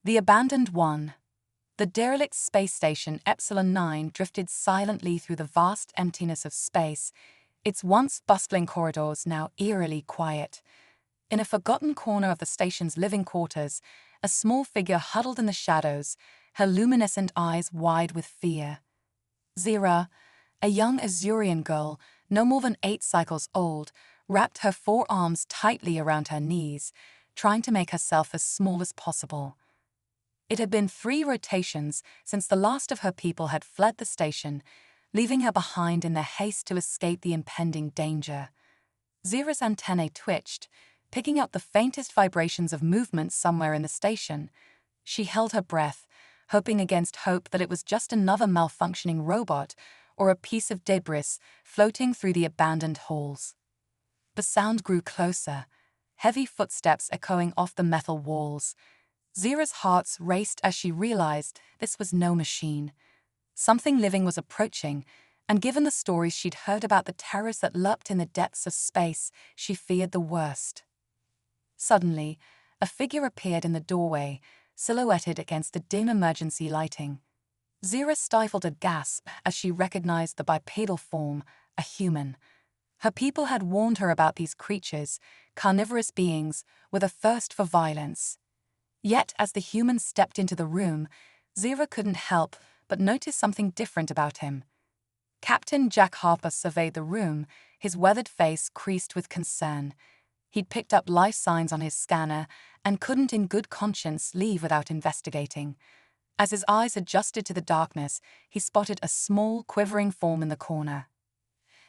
The Abandoned One. The derelict space station Epsilon 9 drifted silently through the vast emptiness of space, its once bustling corridors now eerily quiet. In a forgotten corner of the station's living quarters, a small figure huddled in the shadows, her luminescent eyes wide with fear. Zira, a young Azurian girl, no more than 8 cycles old, wrapped her forearms tightly around her knees, trying to make herself as small as possible. It had been 3 rotations since the last of her people had fled the station, leaving her behind in their haste to escape the impending danger. Zira's antennae twitched, picking up the faintest vibrations of movement somewhere in the station. She held her breath, hoping against hope that it was just another malfunctioning robot or a piece of debris floating through the abandoned halls. The sound grew closer, heavy footsteps echoing off the metal walls. Zira's heart raced as she realized this was no machine. Something living was approaching, and given the stories she'd heard about the terrors that lurked in the depths of space, she feared the worst. Suddenly, a figure appeared in the doorway, silhouetted against the dim emergency lighting. Zira stifled a gasp as she recognized the bipedal form, a human. Her people had warned her about these creatures, carnivorous beings with a thirst for violence. Yet, as the human stepped into the room, Zira couldn't help but notice something different about him. Captain Jack Harper surveyed the room, his weathered face creased with concern. He'd picked up life signs on his scanner and couldn't in good conscience leave without investigating. As his eyes adjusted to the darkness, he spotted a small, quivering form in the corner.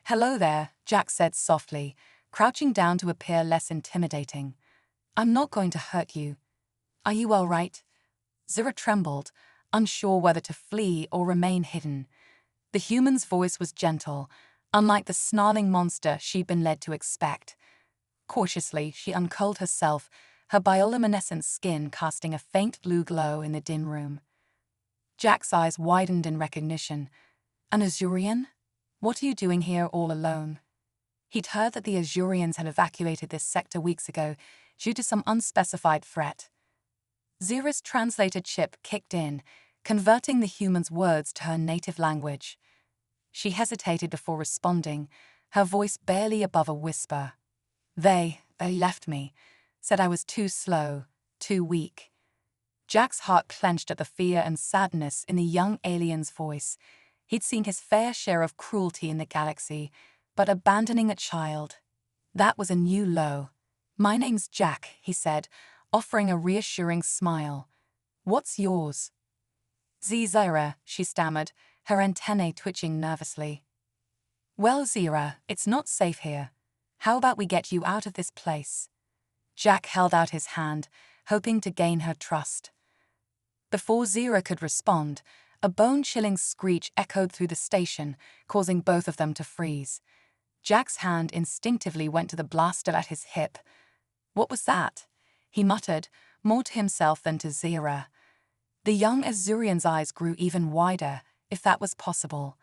"Hello there," Jack said softly, crouching down to appear less intimidating. "I'm not going to hurt you. Are you all right?" Zira trembled, unsure whether to flee or remain hidden. The human's voice was gentle, unlike the snarling monster she'd been led to expect. Cautiously, she uncurled herself, her bioluminescent skin casting a faint blue glow in the dim room. Jack's eyes widened in recognition. "An Azurian? What are you doing here all alone?" He'd heard that the Azurians had evacuated this sector weeks ago due to some unspecified threat. Zira's translator chip kicked in, converting the human's words to her native language. She hesitated before responding, her voice barely above a whisper. They left me, said I was too slow, too weak." Jack's heart clenched at the fear and sadness in the young alien's voice. He'd seen his fair share of cruelty in the galaxy, but abandoning a child, that was a new low. "My name's Jack," he said, offering a reassuring smile. "What's yours?" "Zira," she stammered, her antennae twitching nervously. "Well, Zira, it's not safe here. How about we get you out of this place?" Jack held out his hand, hoping to gain her trust. Before Zira could respond, a bone-chilling screech echoed through the station, causing both of them to freeze. Jack's hand instinctively went to the blaster at his hip. "What was that?" he muttered, more to himself than to Zira. The young Azurian's eyes grew even wider, if that was possible.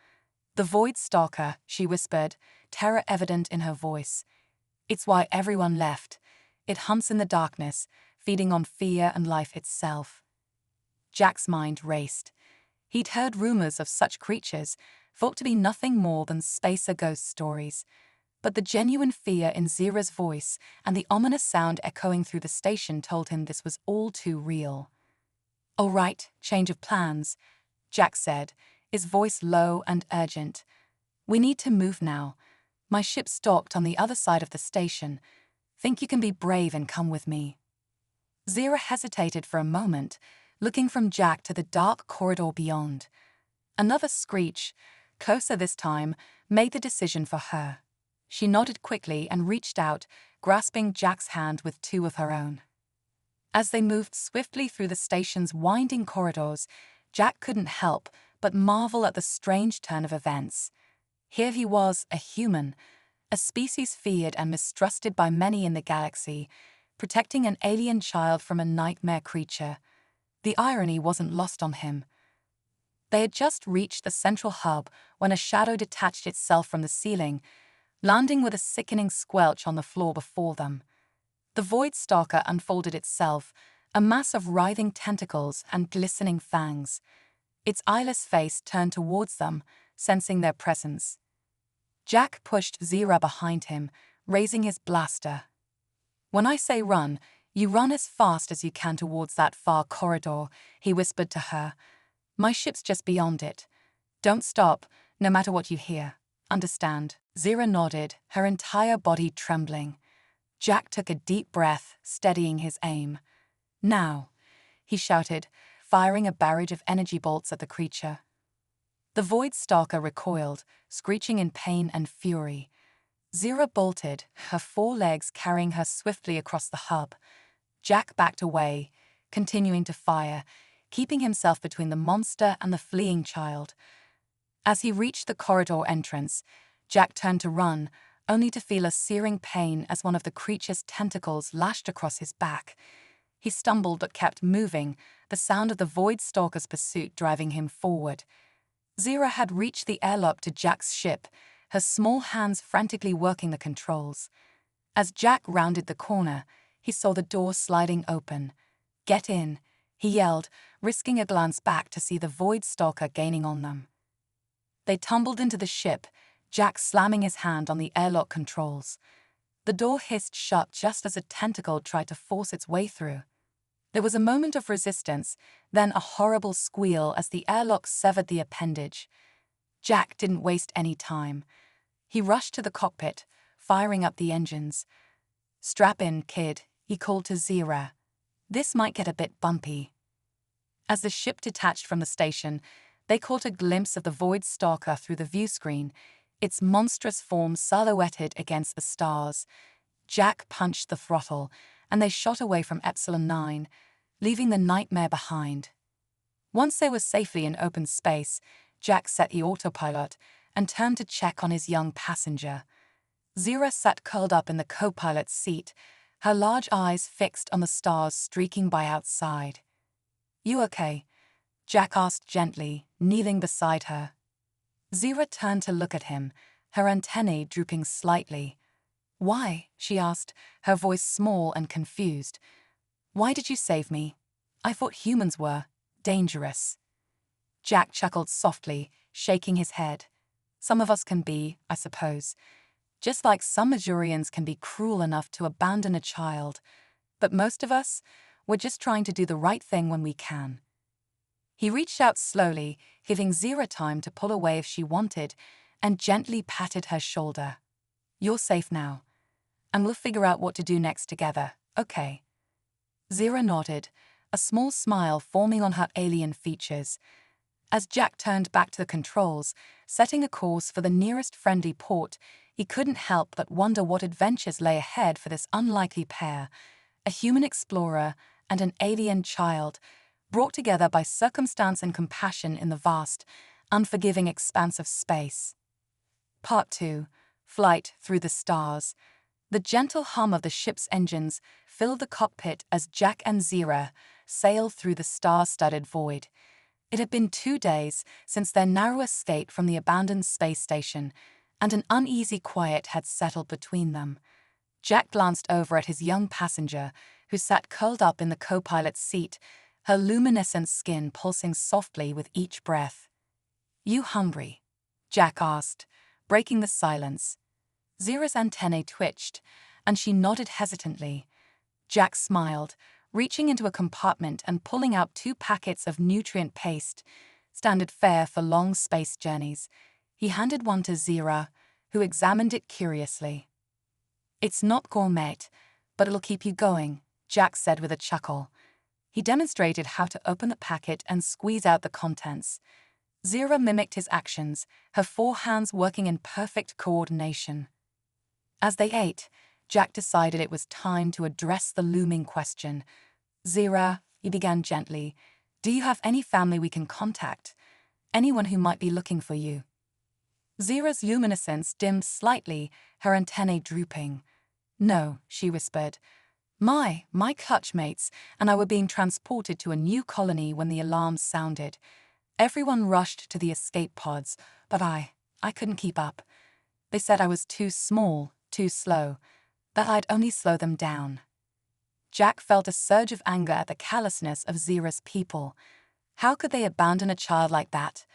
"The Void Stalker," she whispered, terror evident in her voice. "It's why everyone left. It hunts in the darkness, feeding on fear and life itself." Jack's mind raced. He'd heard rumors of such creatures, thought to be nothing more than spacer ghost stories. But the genuine fear in Zira's voice and the ominous sound echoing through the station told him this was all too real. "All right, change of plans," Jack said, his voice low and urgent. "We need to move now. My ship's docked on the other side of the station. Think you can be brave and come with me?" Zira hesitated for a moment, looking from Jack to the dark corridor beyond. Another screech, closer this time, made the decision for her. She nodded quickly and reached out, grasping Jack's hand with 2 of her own. As they moved swiftly through the station's winding corridors, Jack couldn't help but marvel at the strange turn of events. Here he was, a human, a species feared and mistrusted by many in the galaxy, protecting an alien child from a nightmare creature. The irony wasn't lost on him. They had just reached the central hub when a shadow detached itself from the ceiling, landing with a sickening squelch on the floor before them. The Void Stalker unfolded itself, a mass of writhing tentacles and glistening fangs. Its eyeless face turned towards them, sensing their presence. Jack pushed Zira behind him, raising his blaster. "When I say run, you run as fast as you can towards that far corridor," he whispered to her. "My ship's just beyond it. Don't stop, no matter what you hear. Understand?" Zira nodded, her entire body trembling. Jack took a deep breath, steadying his aim. "Now," he shouted, firing a barrage of energy bolts at the creature. The Void Stalker recoiled, screeching in pain and fury. Zira bolted, her forelegs carrying her swiftly across the hub. Jack backed away, continuing to fire, keeping himself between the monster and the fleeing child. As he reached the corridor entrance, Jack turned to run, only to feel a searing pain as one of the creature's tentacles lashed across his back. He stumbled but kept moving, the sound of the Void Stalker's pursuit driving him forward. Zira had reached the airlock to Jack's ship, her small hands frantically working the controls. As Jack rounded the corner, he saw the door sliding open. "Get in," he yelled, risking a glance back to see the Void Stalker gaining on them. They tumbled into the ship, Jack slamming his hand on the airlock controls. The door hissed shut just as a tentacle tried to force its way through. There was a moment of resistance, then a horrible squeal as the airlock severed the appendage. Jack didn't waste any time. He rushed to the cockpit, firing up the engines. "Strap in, kid," he called to Zira. "This might get a bit bumpy." As the ship detached from the station, they caught a glimpse of the Void Stalker through the viewscreen, its monstrous form silhouetted against the stars. Jack punched the throttle, and they shot away from Epsilon 9, leaving the nightmare behind. Once they were safely in open space, Jack set the autopilot and turned to check on his young passenger. Zira sat curled up in the co-pilot's seat, her large eyes fixed on the stars streaking by outside. "You okay?" Jack asked gently, kneeling beside her. Zira turned to look at him, her antennae drooping slightly. "Why?" she asked, her voice small and confused. "Why did you save me? I thought humans were dangerous." Jack chuckled softly, shaking his head. "Some of us can be, I suppose. Just like some Majorians can be cruel enough to abandon a child. But most of us, we're just trying to do the right thing when we can." He reached out slowly, giving Zira time to pull away if she wanted, and gently patted her shoulder. "You're safe now. And we'll figure out what to do next together, okay?" Zira nodded, a small smile forming on her alien features. As Jack turned back to the controls, setting a course for the nearest friendly port, he couldn't help but wonder what adventures lay ahead for this unlikely pair, a human explorer and an alien child, brought together by circumstance and compassion in the vast, unforgiving expanse of space. Part 2. Flight Through the Stars. The gentle hum of the ship's engines filled the cockpit as Jack and Zira sailed through the star-studded void. It had been 2 days since their narrow escape from the abandoned space station, and an uneasy quiet had settled between them. Jack glanced over at his young passenger, who sat curled up in the co-pilot's seat, her luminescent skin pulsing softly with each breath. "You hungry?" Jack asked, breaking the silence. Zira's antennae twitched, and she nodded hesitantly. Jack smiled, reaching into a compartment and pulling out 2 packets of nutrient paste, standard fare for long space journeys. He handed one to Zira, who examined it curiously. "It's not gourmet, but it'll keep you going," Jack said with a chuckle. He demonstrated how to open the packet and squeeze out the contents. Zira mimicked his actions, her 4 hands working in perfect coordination. As they ate, Jack decided it was time to address the looming question. "Zira," he began gently, "do you have any family we can contact? Anyone who might be looking for you?" Zira's luminescence dimmed slightly, her antennae drooping. "No," she whispered. My Hutchmates and I were being transported to a new colony when the alarm sounded. Everyone rushed to the escape pods, but I couldn't keep up. They said I was too small, too slow, that I'd only slow them down." Jack felt a surge of anger at the callousness of Zira's people. How could they abandon a child like that?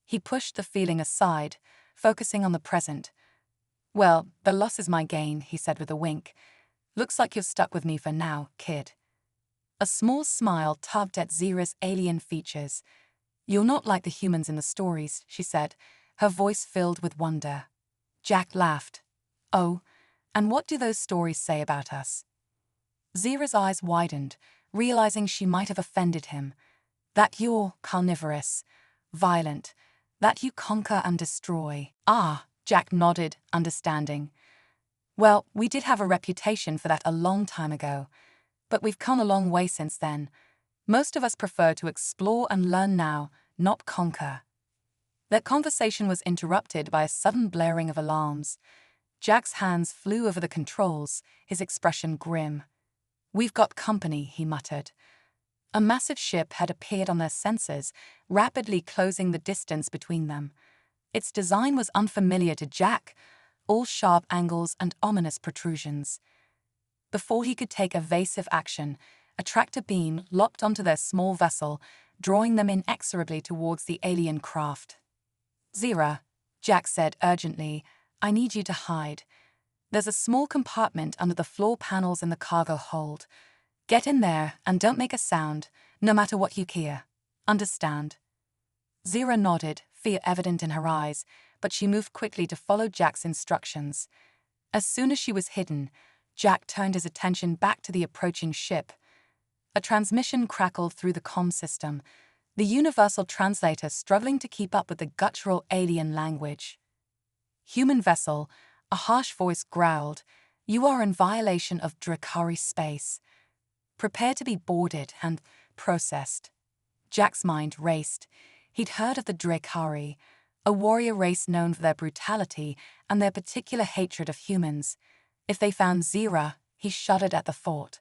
He pushed the feeling aside, focusing on the present. "Well, the loss is my gain," he said with a wink. "Looks like you're stuck with me for now, kid." A small smile tugged at Zira's alien features. "You're not like the humans in the stories," she said, her voice filled with wonder. Jack laughed. "Oh, and what do those stories say about us?" Zira's eyes widened, realizing she might have offended him. "That you're carnivorous, violent, that you conquer and destroy." "Ah," Jack nodded, understanding. "Well, we did have a reputation for that a long time ago, but we've come a long way since then. Most of us prefer to explore and learn now, not conquer." Their conversation was interrupted by a sudden blaring of alarms. Jack's hands flew over the controls, his expression grim. "We've got company," he muttered. A massive ship had appeared on their sensors, rapidly closing the distance between them. Its design was unfamiliar to Jack, all sharp angles and ominous protrusions. Before he could take evasive action, a tractor beam locked onto their small vessel, drawing them inexorably towards the alien craft. "Zira," Jack said urgently, "I need you to hide. There's a small compartment under the floor panels in the cargo hold. Get in there and don't make a sound, no matter what you hear. Understand?" Zira nodded, fear evident in her eyes, but she moved quickly to follow Jack's instructions. As soon as she was hidden, Jack turned his attention back to the approaching ship. A transmission crackled through the comm system, the universal translator struggling to keep up with the guttural alien language. "Human vessel," a harsh voice growled, "you are in violation of Drakari space. Prepare to be boarded and processed." Jack's mind raced. He'd heard of the Drakari, a warrior race known for their brutality and their particular hatred of humans. If they found Zira, he shuddered at the thought.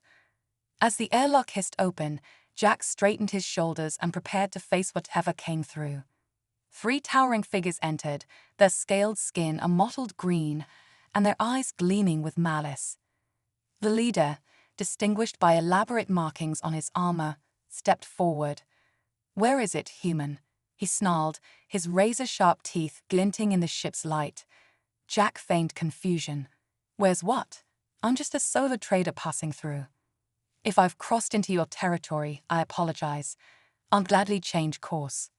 As the airlock hissed open, Jack straightened his shoulders and prepared to face whatever came through. 3 towering figures entered, their scaled skin a mottled green, and their eyes gleaming with malice. The leader, distinguished by elaborate markings on his armor, stepped forward. "Where is it, human?" he snarled, his razor-sharp teeth glinting in the ship's light. Jack feigned confusion. "Where's what? I'm just a solar trader passing through. If I've crossed into your territory, I apologize. I'll gladly change course."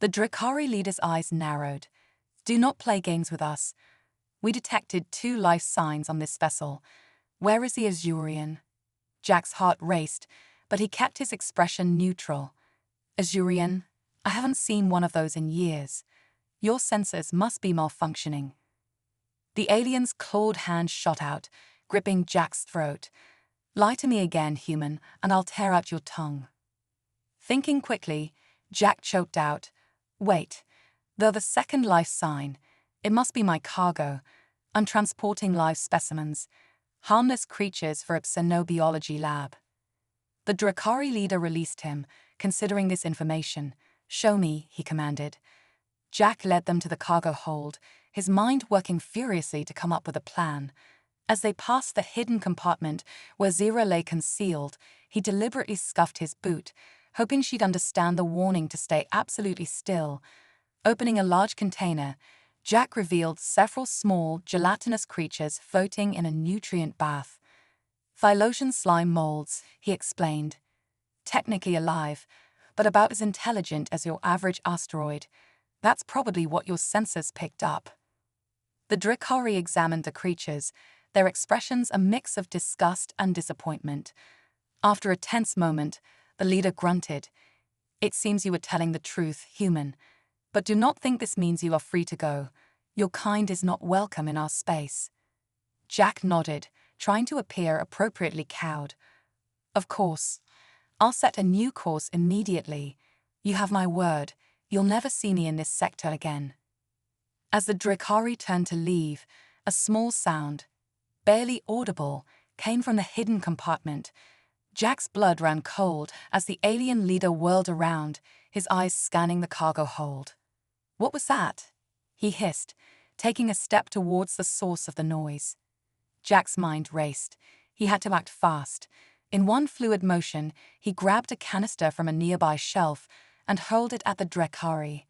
The Drakari leader's eyes narrowed. "Do not play games with us. We detected 2 life signs on this vessel. Where is the Azurian?" Jack's heart raced, but he kept his expression neutral. "Azurian? I haven't seen one of those in years. Your sensors must be malfunctioning." The alien's clawed hand shot out, gripping Jack's throat. "Lie to me again, human, and I'll tear out your tongue." Thinking quickly, Jack choked out, "Wait, they're the 2nd life sign. It must be my cargo. I'm transporting live specimens. Harmless creatures for a xenobiology lab." The Drakari leader released him, considering this information. "Show me," he commanded. Jack led them to the cargo hold, his mind working furiously to come up with a plan. As they passed the hidden compartment where Zira lay concealed, he deliberately scuffed his boot, hoping she'd understand the warning to stay absolutely still. Opening a large container, Jack revealed several small, gelatinous creatures floating in a nutrient bath. "Phylosian slime molds," he explained. "Technically alive, but about as intelligent as your average asteroid. That's probably what your sensors picked up." The Drakari examined the creatures, their expressions a mix of disgust and disappointment. After a tense moment, the leader grunted. "It seems you were telling the truth, human. But do not think this means you are free to go. Your kind is not welcome in our space." Jack nodded, trying to appear appropriately cowed. "Of course. I'll set a new course immediately. You have my word, you'll never see me in this sector again." As the Drakari turned to leave, a small sound, barely audible, came from the hidden compartment. Jack's blood ran cold as the alien leader whirled around, his eyes scanning the cargo hold. "What was that?" he hissed, taking a step towards the source of the noise. Jack's mind raced. He had to act fast. In one fluid motion, he grabbed a canister from a nearby shelf and hurled it at the Drekari.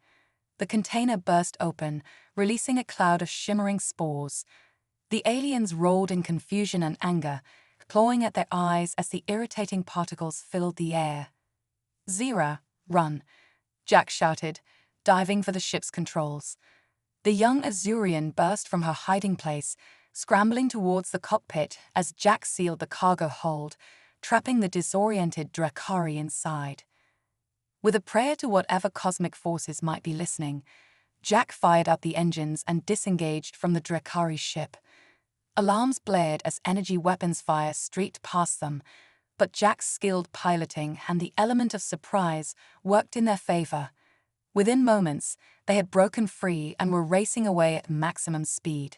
The container burst open, releasing a cloud of shimmering spores. The aliens rolled in confusion and anger, clawing at their eyes as the irritating particles filled the air. "Zira, run," Jack shouted, diving for the ship's controls. The young Azurian burst from her hiding place, scrambling towards the cockpit as Jack sealed the cargo hold, trapping the disoriented Drekari inside. With a prayer to whatever cosmic forces might be listening, Jack fired out the engines and disengaged from the Drekari ship. Alarms blared as energy weapons fire streaked past them, but Jack's skilled piloting and the element of surprise worked in their favor. Within moments, they had broken free and were racing away at maximum speed.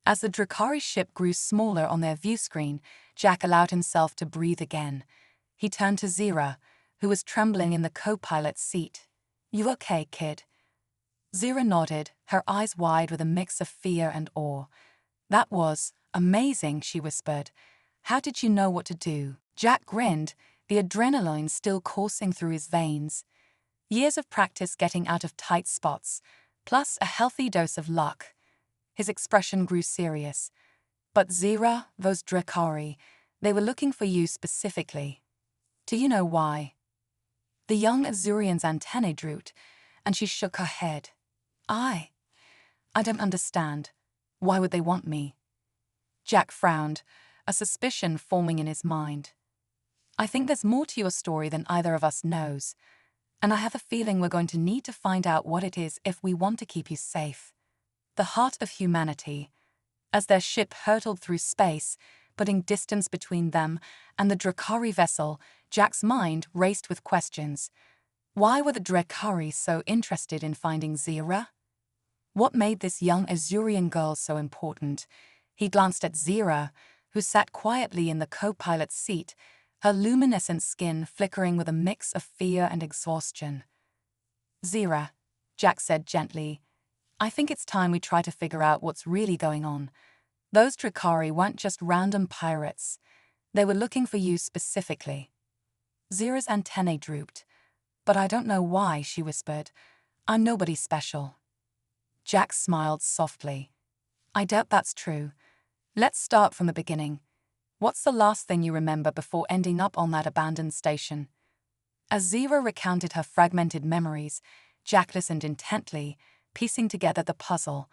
As the Drekari ship grew smaller on their view screen, Jack allowed himself to breathe again. He turned to Zira, who was trembling in the co-pilot's seat. "You okay, kid?" Zira nodded, her eyes wide with a mix of fear and awe. "That was amazing," she whispered. "How did you know what to do?" Jack grinned, the adrenaline still coursing through his veins. Years of practice getting out of tight spots, plus a healthy dose of luck. His expression grew serious. "But Zira, those Drekari, they were looking for you specifically. Do you know why?" The young Azurian's antennae drooped, and she shook her head. I don't understand. Why would they want me?" Jack frowned, a suspicion forming in his mind. "I think there's more to your story than either of us knows, and I have a feeling we're going to need to find out what it is if we want to keep you safe." The heart of humanity. As their ship hurtled through space, putting distance between them and the Drekari vessel, Jack's mind raced with questions. Why were the Drekari so interested in finding Zira? What made this young Azurian girl so important? He glanced at Zira, who sat quietly in the co-pilot's seat, her luminescent skin flickering with a mix of fear and exhaustion. "Zira," Jack said gently, "I think it's time we try to figure out what's really going on. Those Drekari weren't just random pirates. They were looking for you specifically." Zira's antennae drooped. "But I don't know why," she whispered. "I'm nobody special." Jack smiled softly. "I doubt that's true. Let's start from the beginning. What's the last thing you remember before ending up on that abandoned station?" As Zira recounted her fragmented memories, Jack listened intently, piecing together the puzzle.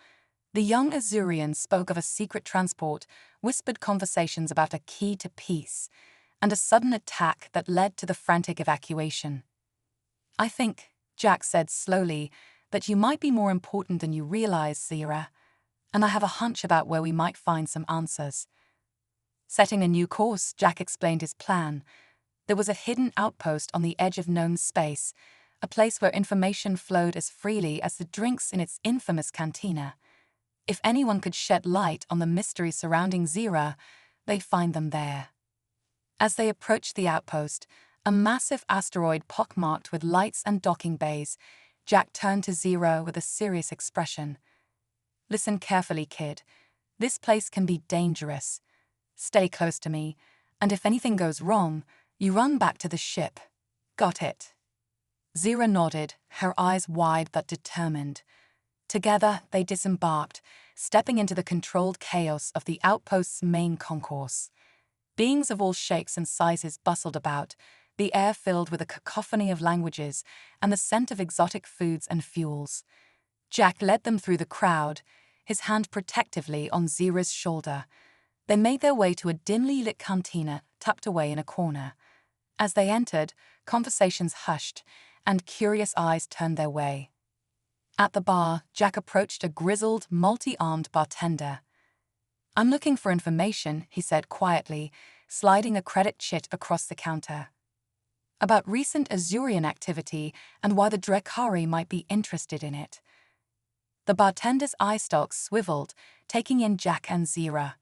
The young Azurian spoke of a secret transport, whispered conversations about a key to peace, and a sudden attack that led to the frantic evacuation. "I think," Jack said slowly, "that you might be more important than you realize, Zira, and I have a hunch about where we might find some answers." Setting a new course, Jack explained his plan. There was a hidden outpost on the edge of known space, a place where information flowed as freely as the drinks in its infamous cantina. If anyone could shed light on the mystery surrounding Zira, they'd find them there. As they approached the outpost, a massive asteroid pockmarked with lights and docking bays, Jack turned to Zira with a serious expression. "Listen carefully, kid. This place can be dangerous. Stay close to me, and if anything goes wrong, you run back to the ship. Got it?" Zira nodded, her eyes wide but determined. Together, they disembarked, stepping into the controlled chaos of the outpost's main concourse. Beings of all shapes and sizes bustled about, the air filled with a cacophony of languages and the scent of exotic foods and fuels. Jack led them through the crowd, his hand protectively on Zira's shoulder. They made their way to a dimly lit cantina tucked away in a corner. As they entered, conversations hushed, and curious eyes turned their way. At the bar, Jack approached a grizzled, multi-armed bartender. "I'm looking for information," he said quietly, sliding a credit chit across the counter. "About recent Azurian activity and why the Drekari might be interested in it." The bartender's eye stalks swiveled, taking in Jack and Zira.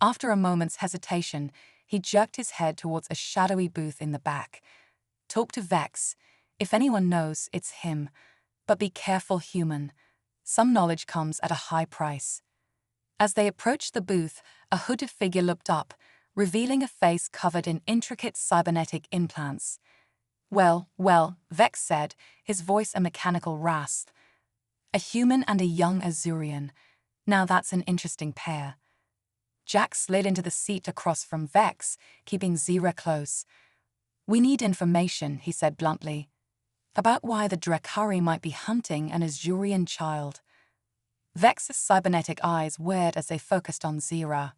After a moment's hesitation, he jerked his head towards a shadowy booth in the back. "Talk to Vex. If anyone knows, it's him. But be careful, human. Some knowledge comes at a high price." As they approached the booth, a hooded figure looked up, revealing a face covered in intricate cybernetic implants. Well, Vex said, his voice a mechanical rasp. A human and a young Azurian. Now that's an interesting pair. Jack slid into the seat across from Vex, keeping Zira close. We need information, he said bluntly, about why the Drekari might be hunting an Azurian child. Vex's cybernetic eyes whirred as they focused on Zira.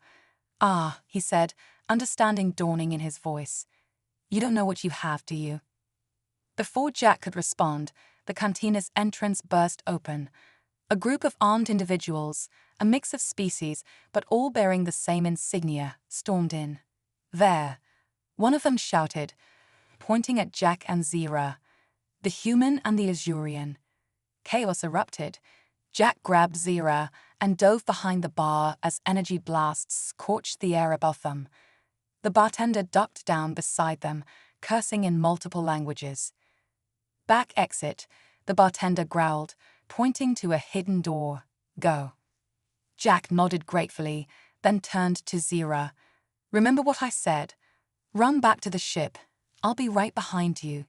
Ah, he said, understanding dawning in his voice. You don't know what you have, do you? Before Jack could respond, the cantina's entrance burst open. A group of armed individuals, a mix of species, but all bearing the same insignia, stormed in. There, one of them shouted, pointing at Jack and Zira. The human and the Azurian. Chaos erupted. Jack grabbed Zira and dove behind the bar as energy blasts scorched the air above them. The bartender ducked down beside them, cursing in multiple languages. Back exit, the bartender growled, pointing to a hidden door. Go. Jack nodded gratefully, then turned to Zira. Remember what I said? Run back to the ship. I'll be right behind you.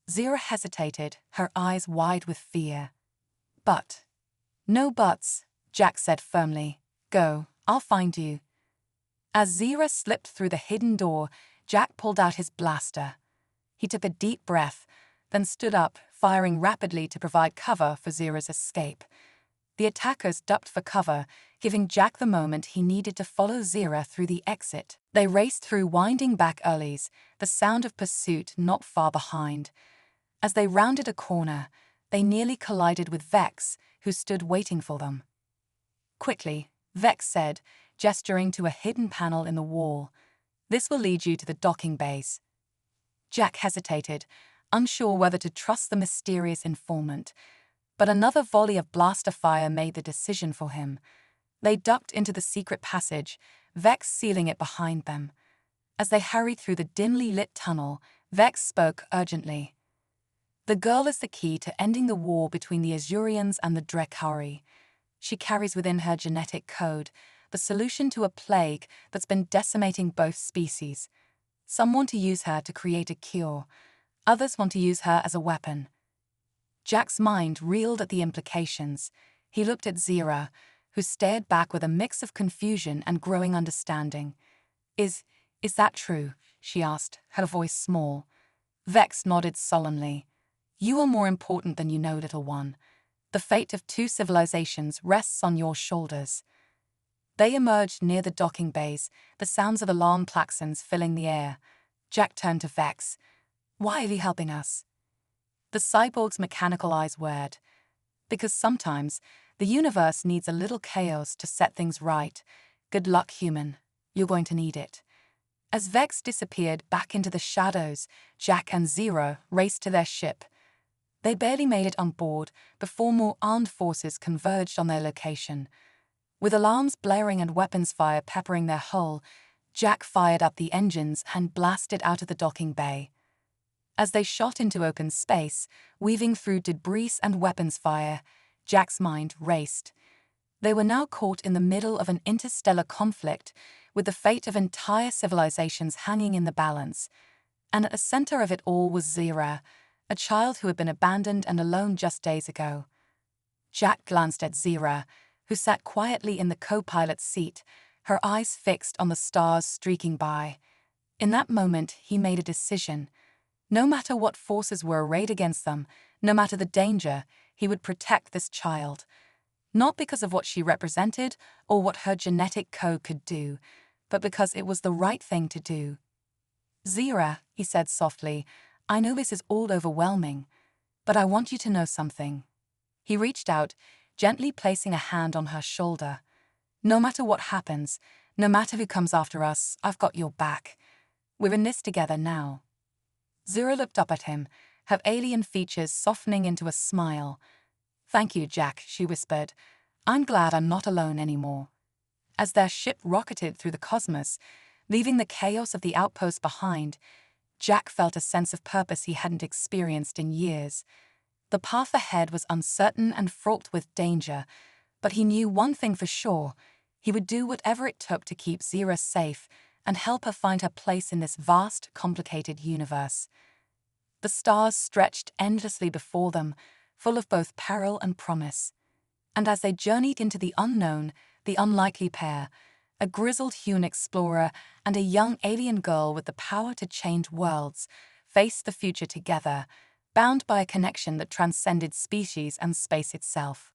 Zira hesitated, her eyes wide with fear. But. No buts, Jack said firmly. Go, I'll find you. As Zira slipped through the hidden door, Jack pulled out his blaster. He took a deep breath, then stood up, firing rapidly to provide cover for Zira's escape. The attackers ducked for cover, giving Jack the moment he needed to follow Zira through the exit. They raced through winding back alleys, the sound of pursuit not far behind. As they rounded a corner, they nearly collided with Vex, who stood waiting for them. Quickly, Vex said, gesturing to a hidden panel in the wall. This will lead you to the docking bays. Jack hesitated, unsure whether to trust the mysterious informant, but another volley of blaster fire made the decision for him. They ducked into the secret passage, Vex sealing it behind them. As they hurried through the dimly lit tunnel, Vex spoke urgently. The girl is the key to ending the war between the Azurians and the Drekari. She carries within her genetic code the solution to a plague that's been decimating both species. Some want to use her to create a cure. Others want to use her as a weapon. Jack's mind reeled at the implications. He looked at Zira, who stared back with a mix of confusion and growing understanding. Is that true? She asked, her voice small. Vex nodded solemnly. You are more important than you know, little one. The fate of 2 civilizations rests on your shoulders. They emerged near the docking bays, the sounds of alarm klaxons filling the air. Jack turned to Vex. Why are you helping us? The cyborg's mechanical eyes whirred. Because sometimes the universe needs a little chaos to set things right. Good luck, human. You're going to need it. As Vex disappeared back into the shadows, Jack and Zero raced to their ship. They barely made it on board before more armed forces converged on their location. With alarms blaring and weapons fire peppering their hull, Jack fired up the engines and blasted out of the docking bay. As they shot into open space, weaving through debris and weapons fire, Jack's mind raced. They were now caught in the middle of an interstellar conflict, with the fate of entire civilizations hanging in the balance. And at the center of it all was Zira, a child who had been abandoned and alone just days ago. Jack glanced at Zira, who sat quietly in the co-pilot's seat, her eyes fixed on the stars streaking by. In that moment, he made a decision. No matter what forces were arrayed against them, no matter the danger, he would protect this child. Not because of what she represented or what her genetic code could do, but because it was the right thing to do. Zira, he said softly, I know this is all overwhelming, but I want you to know something. He reached out, gently placing a hand on her shoulder. No matter what happens, no matter who comes after us, I've got your back. We're in this together now. Zira looked up at him, her alien features softening into a smile. Thank you, Jack, she whispered. I'm glad I'm not alone anymore. As their ship rocketed through the cosmos, leaving the chaos of the outpost behind, Jack felt a sense of purpose he hadn't experienced in years. The path ahead was uncertain and fraught with danger, but he knew one thing for sure. He would do whatever it took to keep Zira safe and help her find her place in this vast, complicated universe. The stars stretched endlessly before them, full of both peril and promise. And as they journeyed into the unknown, the unlikely pair, a grizzled hewn explorer and a young alien girl with the power to change worlds, faced the future together, bound by a connection that transcended species and space itself.